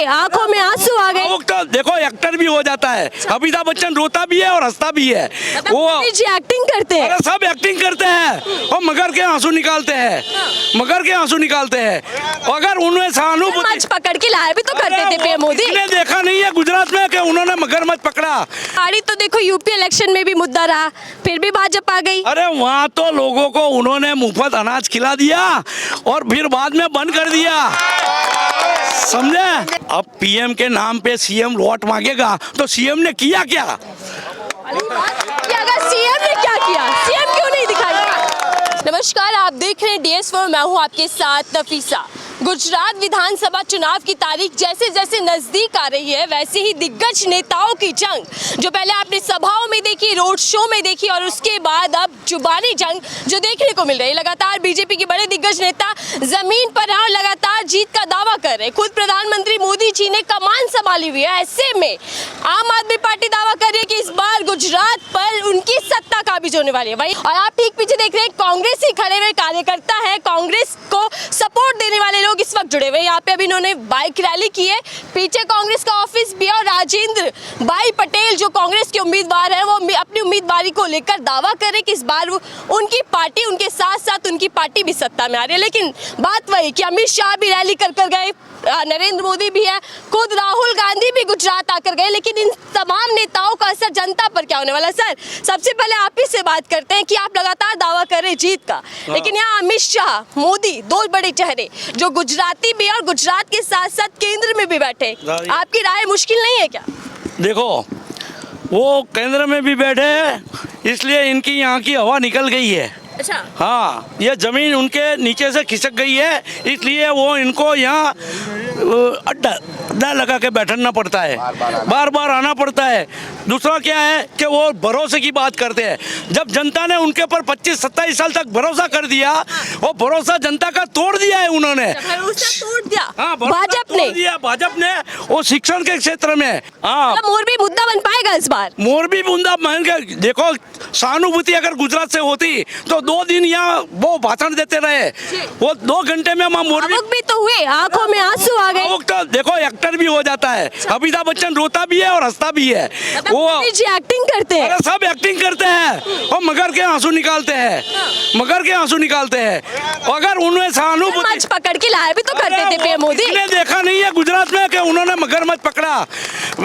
हुए, आंखों में आंसू आ गए। तो देखो एक्टर भी हो जाता है, अमिताभ बच्चन रोता भी है और हंसता भी है। वो मोदी जी एक्टिंग करते हैं। अरे सब एक्टिंग करते हैं और मगर के आंसू निकालते हैं, मगर के आंसू निकालते हैं। अगर उन्हें सहानुभूति मगरमच्छ पकड़ के लाया भी तो करते थे पीएम मोदी। किसने देखा नहीं है गुजरात में कि उन्होंने मगरमच्छ पकड़ा। गाड़ी तो देखो यूपी इलेक्शन में भी मुद्दा रहा, फिर भी भाजपा आ गई। अरे वहाँ तो लोगों को उन्होंने मुफ्त अनाज खिला दिया और फिर बाद में बंद कर दिया, समझे। अब पीएम के नाम पे सीएम वोट मांगेगा तो सीएम ने किया क्या? अगर सीएम ने क्या किया, सीएम क्यों नहीं दिखाई? नमस्कार, आप देख रहे हैं DS4, मैं हूं आपके साथ नफीसा। गुजरात विधानसभा चुनाव की तारीख जैसे जैसे नजदीक आ रही है, वैसे ही दिग्गज नेताओं की जंग, जो पहले आपने सभाओं में देखी, रोड शो में देखी, और उसके बाद अब जुबानी जंग जो देखने को मिल रही है। लगातार बीजेपी के बड़े दिग्गज नेता जमीन पर हैं और लगातार जीत का दावा कर रहे हैं। खुद प्रधानमंत्री मोदी जी ने कमान संभाली हुई है। ऐसे में आम आदमी पार्टी दावा कर रही है कि इस बार गुजरात पर उनकी सत्ता काबिज होने वाली है। वही और आप ठीक पीछे देख रहे हैं कांग्रेस ही खड़े हुए कार्यकर्ता है, कांग्रेस को सपोर्ट देने वाले लोग इस वक्त जुड़े हुए। यहाँ पे अभी इन्होंने बाइक रैली की है, पीछे कांग्रेस का ऑफिस भी है और राजेंद्र भाई पटेल जो कांग्रेस के उम्मीदवार है वो अपनी उम्मीदवारी को लेकर दावा कर रहे कि इस बार उनकी पार्टी, उनके साथ साथ उनकी पार्टी भी सत्ता में आ रही है। लेकिन बात वही कि अमित शाह भी रैली कर गए, नरेंद्र मोदी भी है, खुद राहुल गांधी भी गुजरात आकर गए, लेकिन इन तमाम नेताओं का असर जनता पर क्या होने वाला? सर, सबसे पहले आप ही से बात करते हैं कि आप लगातार दावा कर रहे जीत का, लेकिन यहाँ अमित शाह, मोदी, दो बड़े चेहरे जो गुजराती भी और गुजरात के साथ साथ केंद्र में भी बैठे, आपकी राय मुश्किल नहीं है क्या? देखो, वो केंद्र में भी बैठे हैं, इसलिए इनकी यहाँ की हवा निकल गई है। अच्छा। हाँ, ये जमीन उनके नीचे से खिसक गई है, इसलिए वो इनको यहाँ अड्डा लगा के बैठना पड़ता है, बार बार आना पड़ता है। दूसरा क्या है कि वो भरोसे की बात करते हैं। जब जनता ने उनके ऊपर 25-27 साल तक भरोसा कर दिया, वो भरोसा जनता का तोड़ दिया है उन्होंने। तोड़ दिया। हाँ, भाजपा ने वो शिक्षण के क्षेत्र में। हाँ, मोरबी मुद्दा बन पाएगा इस बार? मोरबी मुद्दा बन के देखो, सहानुभूति अगर गुजरात से होती तो 2 दिन यहाँ वो भाषण देते रहे, वो 2 घंटे में मोरबी भी तो हुए, आंखों में आंसू आ गए। तो देखो एक्टर भी हो जाता है, अमिताभ बच्चन रोता भी है और हंसता भी है। वो मोदी जी एक्टिंग करते हैं। अरे सब एक्टिंग करते हैं और मगर के आंसू निकालते हैं, मगर के आंसू निकालते हैं। अगर उन्हें सहानुभूति पकड़ के लाया भी तो करते थे पीएम मोदी। किसने देखा नहीं है गुजरात में कि उन्होंने मगरमच्छ पकड़ा?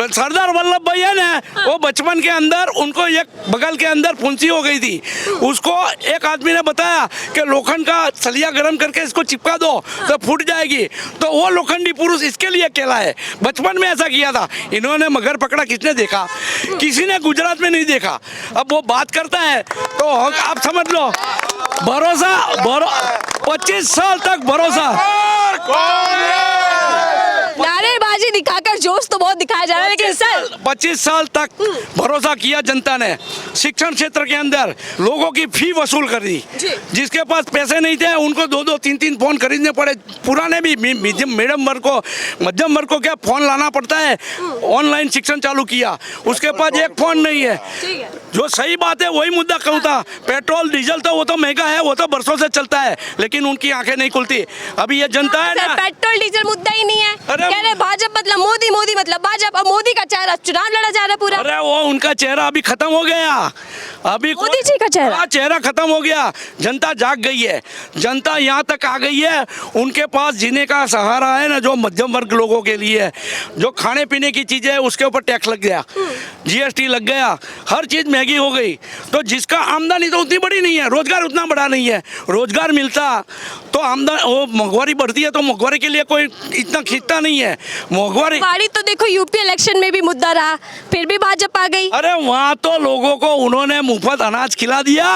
सरदार वल्लभ भाई है ना, वो बचपन के अंदर उनको एक बगल के अंदर फुंसी हो गई थी, उसको एक आदमी ने बताया कि लोखंड का सलिया गर्म करके इसको चिपका दो तो फूट जाएगी, तो वो लोखंडी पुरुष इसके लिए अकेला है। बचपन में ऐसा किया था। इन्होंने मगर पकड़ा, किसने देखा? किसी ने गुजरात में नहीं देखा। अब वो बात करता है तो आप समझ लो, भरोसा 25 साल तक भरोसा, नारेबाजी दिखाकर जोश तो बहुत दिखाया जा रहा है, लेकिन सर 25 साल तक भरोसा किया जनता ने। शिक्षण क्षेत्र के अंदर लोगों की फी वसूल कर दी, जिसके पास पैसे नहीं थे उनको 2-2, 3-3 फोन खरीदने पड़े। पुराने भी मध्यम वर्ग को क्या फोन लाना पड़ता है, ऑनलाइन शिक्षण चालू किया, उसके पास एक फोन नहीं है। जो सही बात है वही मुद्दा कहूँ था, पेट्रोल डीजल तो वो तो महंगा है, वो तो बरसों से चलता है, लेकिन उनकी आंखें नहीं खुलती। अभी ये जनता है ना, पेट्रोल डीजल मुद्दा ही नहीं है। कह रहे भाजपा मतलब मोदी, मोदी मतलब भाजपा, मोदी का चेहरा चुनाव लड़ा जा रहा पूरा। अरे वो उनका चेहरा अभी खत्म हो गया, अभी मोदी जी का चेहरा खत्म हो गया। जनता जाग गई है, जनता यहाँ तक आ गई है, उनके पास जीने का सहारा है ना, जो मध्यम वर्ग लोगों के लिए जो खाने पीने की चीजें है उसके ऊपर टैक्स लग गया, GST लग गया, हर चीज महंगी हो गई। तो जिसका आमदनी तो उतनी बड़ी नहीं है, रोजगार उतना बड़ा नहीं है, रोजगार मिलता तो आमदनी, वो महंगाई बढ़ती है तो महंगाई के लिए कोई इतना खींचता नहीं है। महंगाई तो देखो यूपी इलेक्शन में भी मुद्दा रहा, फिर भी भाजपा आ गई। अरे वहाँ तो लोगों को उन्होंने मुफ्त अनाज खिला दिया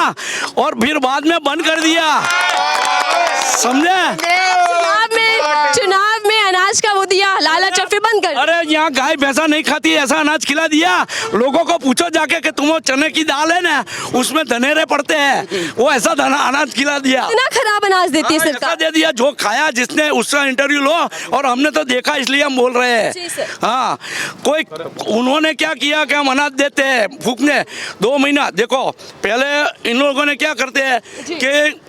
और फिर बाद में बंद कर दिया, समझे। चुनाव में अनाज का वो दिया लालच और फिर बंद कर। अरे यहाँ गाय भैंसा नहीं खाती, ऐसा अनाज खिला दिया। लोगों को पूछो जाके कि तुम चने की दाल है ना, उसमें धनेरे पड़ते हैं, वो ऐसा अनाज खिला दिया। इतना खराब अनाज देती है सरकार। दे दिया, जो खाया जिसने उसका इंटरव्यू लो, और हमने तो देखा इसलिए हम बोल रहे हैं। हाँ, कोई उन्होंने क्या किया कि हम अनाज देते हैं फूकने 2 महीना। देखो पहले इन लोगों ने क्या करते हैं कि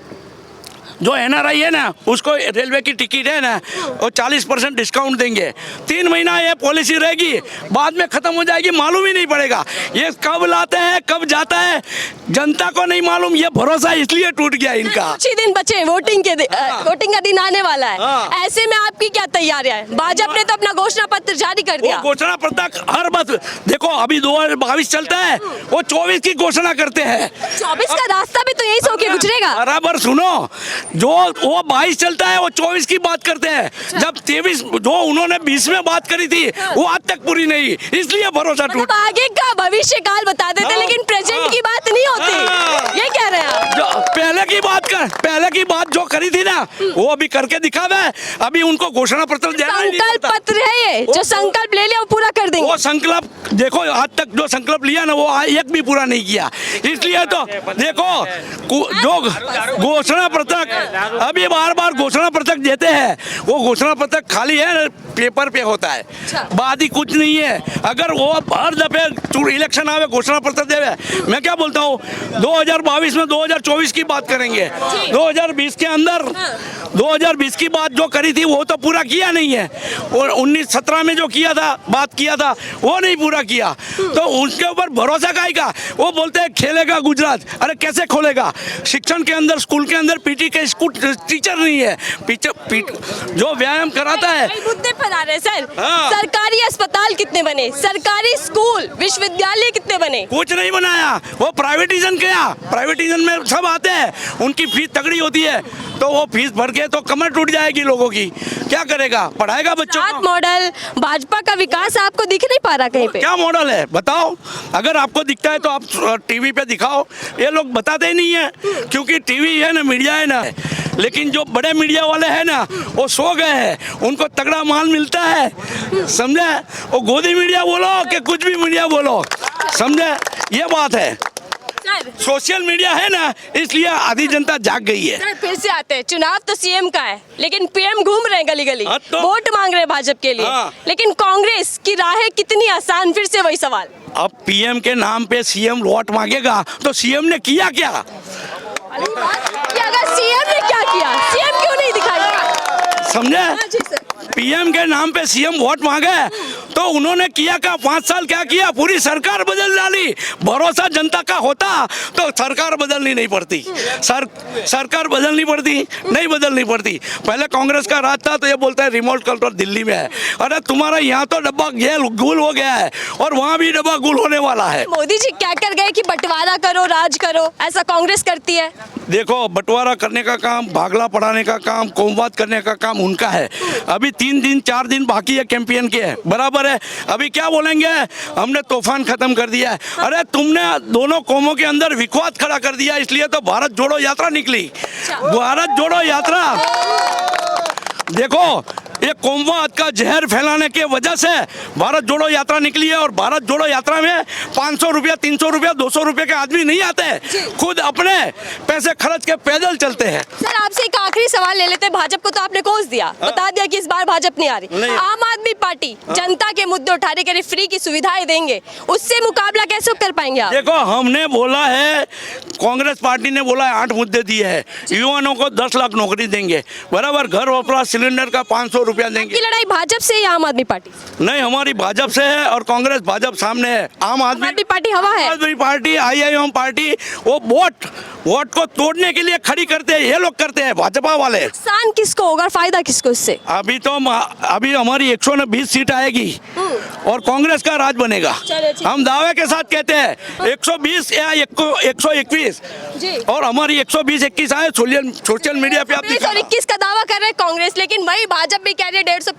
जो NRI है ना उसको रेलवे की टिकट है ना वो 40% डिस्काउंट देंगे। 3 महीना ये पॉलिसी रहेगी, बाद में खत्म हो जाएगी, मालूम ही नहीं पड़ेगा। ये कब लाते हैं कब जाता है जनता को नहीं मालूम। ये भरोसा इसलिए टूट गया इनका। कुछ ही दिन बचे वोटिंग के वोटिंग का दिन आने वाला है। हाँ। ऐसे में आपकी क्या तैयारियां है? भाजपा ने तो अपना घोषणा पत्र जारी कर दिया। वो घोषणा पत्र हर बात देखो, अभी 2022 चलता है, वो 24 की घोषणा करते हैं। 24 का रास्ता भी तो यही सो के गुजरेगा। बराबर सुनो, जो वो 22 चलता है वो 24 की बात करते हैं। जब 23 जो उन्होंने 20 में बात करी थी वो आज तक पूरी नहीं, इसलिए भरोसा टूट। मतलब आगे का भविष्य काल बता देते, हाँ। लेकिन प्रेजेंट की बात नहीं होती। ये कह रहे हैं आप? जो पहले की बात जो करी थी ना वो अभी करके दिखावे। अभी उनको घोषणा पत्र देना ही नहीं संकल्प पड़ता। पत्र है ये, जो संकल्प ले लिया वो पूरा कर देंगे। वो संकल्प देखो, आज तक जो संकल्प लिया ना वो एक भी पूरा नहीं किया। इसलिए तो देखो जो घोषणा पत्रक अभी बार घोषणा पत्रक देते हैं, वो घोषणा पत्रक खाली है, पेपर पे होता है, बात ही कुछ नहीं है। अगर वो हर दफे इलेक्शन आवे घोषणा पत्र देवे, मैं क्या बोलता हूँ 2022 में 2024 की बात करेंगे। 2020 के अंदर 2020 की बात जो करी थी वो तो पूरा किया नहीं है, और 19-17 में जो किया था बात किया था वो नहीं पूरा किया, तो उसके ऊपर भरोसा काहे का? वो बोलते हैं खेलेगा गुजरात। अरे कैसे खोलेगा? शिक्षण के अंदर स्कूल के अंदर पीटी के स्कूल टीचर नहीं है, जो व्यायाम कराता है। मुद्दे पर आ रहे हैं सर। हाँ। सरकारी अस्पताल कितने बने? सरकारी स्कूल विश्वविद्यालय कितने बने? कुछ नहीं बनाया। वो प्राइवेटाइजेशन किया, प्राइवेटाइजेशन में सब आते हैं, उनकी फीस तगड़ी होती है, तो वो फीस भर के तो कमर टूट जाएगी लोगों की। क्या करेगा? पढ़ाएगा बच्चों गुजरात को? मॉडल भाजपा का विकास आपको दिख नहीं पा रहा कहीं पे? क्या मॉडल है बताओ? अगर आपको दिखता है तो आप टीवी पे दिखाओ। ये लोग बताते ही नहीं है, क्योंकि टीवी है ना, मीडिया है ना, लेकिन जो बड़े मीडिया वाले हैं ना वो सो गए हैं, उनको तगड़ा माल मिलता है, समझे? वो गोदी मीडिया बोलो कि कुछ भी मीडिया बोलो, समझे? ये बात है। सर, सोशल मीडिया है ना, इसलिए आधी जनता जाग गई है। सर फिर से आते हैं, चुनाव तो सीएम का है, लेकिन पीएम घूम रहे हैं गली गली, हाँ तो? वोट मांग रहे हैं भाजपा के लिए। हाँ। लेकिन कांग्रेस की राहें कितनी आसान? फिर से वही सवाल। अब पीएम के नाम पे सीएम वोट मांगेगा तो सीएम ने किया क्या? कि अगर सीएम ने क्या किया, सीएम क्यों नहीं दिखाई? समझे? हाँ जी सर। पीएम के नाम पे सीएम वोट मांगे तो उन्होंने किया क्या? 5 साल क्या किया? पूरी सरकार बदल डाली। भरोसा जनता का होता तो सरकार बदलनी नहीं पड़ती। सरकार बदलनी पड़ती नहीं, बदलनी पड़ती। पहले कांग्रेस का राज था तो ये बोलता है रिमोट कंट्रोल दिल्ली में है। अरे तुम्हारा यहाँ तो डब्बा गुल हो गया है और वहाँ भी डब्बा गुल होने वाला है। मोदी जी क्या कर गए कि बंटवारा करो, राज करो, ऐसा कांग्रेस करती है? देखो, बंटवारा करने का काम, भागला पढ़ाने का काम, कौमवाद करने का काम उनका है। अभी 3 दिन 4 दिन बाकी है कैंपेन के, बराबर है। अभी क्या बोलेंगे? हमने तूफान खत्म कर दिया है। अरे तुमने दोनों कौमों के अंदर विवाद खड़ा कर दिया, इसलिए तो भारत जोड़ो यात्रा निकली। भारत जोड़ो यात्रा देखो, ये कौमवाद का जहर फैलाने के वजह से भारत जोड़ो यात्रा निकली है। और भारत जोड़ो यात्रा में 500 रुपया, 300 रुपया, 200 रुपये के आदमी नहीं आते हैं, खुद अपने पैसे खर्च के पैदल चलते हैं। सर आपसे एक आखिरी सवाल ले लेते हैं। भाजपा को तो आपने कोस दिया, बता दिया कि इस बार भाजपा नहीं आ रही। आम आदमी पार्टी जनता के मुद्दे उठा रही, कह रही फ्री की सुविधाएं देंगे, उससे मुकाबला कैसे कर पाएंगे आप? देखो, हमने बोला है, कांग्रेस पार्टी ने बोला है 8 मुद्दे दिए हैं। युवाओं को 10 लाख नौकरी देंगे, बराबर। घर वपराश सिलेंडर का 500 रुपया देंगे। की लड़ाई भाजपा से या आम आदमी पार्टी? नहीं, हमारी भाजपा से है और कांग्रेस भाजपा सामने है। आम आदमी पार्टी हवा है। आम आदमी पार्टी, IIM पार्टी, वो वोट को तोड़ने के लिए खड़ी करते हैं, ये लोग करते हैं, भाजपा वाले। नुकसान किसको होगा, फायदा किसको इससे? अभी हमारी 120 सीट आएगी और कांग्रेस का राज बनेगा। हम दावे के साथ कहते हैं 120 या 121 जी। और हमारी 120-21 आए। सोशल मीडिया पे आप 121 का दावा कर रहे हैं कांग्रेस, लेकिन वही भाजपा भी कह रही है 150